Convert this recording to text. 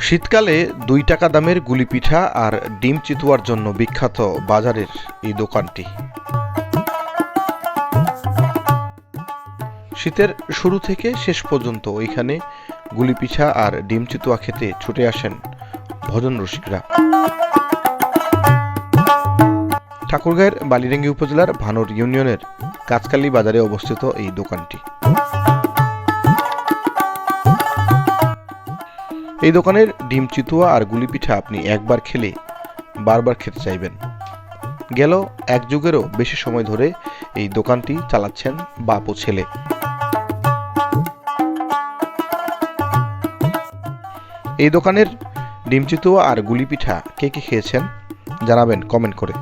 শীতকালে ২ টাকা দামের গুলি পিঠা আর ডিম চিতুয়ার জন্য বিখ্যাত বাজারের এই দোকানটি। শীতের শুরু থেকে শেষ পর্যন্ত এখানে গুলি পিঠা আর ডিম চিতুয়া খেতে ছুটে আসেন ভোজন রসিকরা। ঠাকুরগাঁয়ের বালিরেঙ্গি উপজেলার ভানুর ইউনিয়নের কাঁচকালী বাজারে অবস্থিত এই দোকানটি। এই দোকানের ডিম চিতুয়া আর গুলি পিঠা আপনি একবার খেলে বারবার খেতে চাইবেন। গেল এক যুগেরও বেশি সময় ধরে এই দোকানটি চালাচ্ছেন বাপু ছেলে। এই দোকানের ডিম চিতুয়া আর গুলি পিঠা কে কে খেয়েছেন জানাবেন কমেন্ট করে।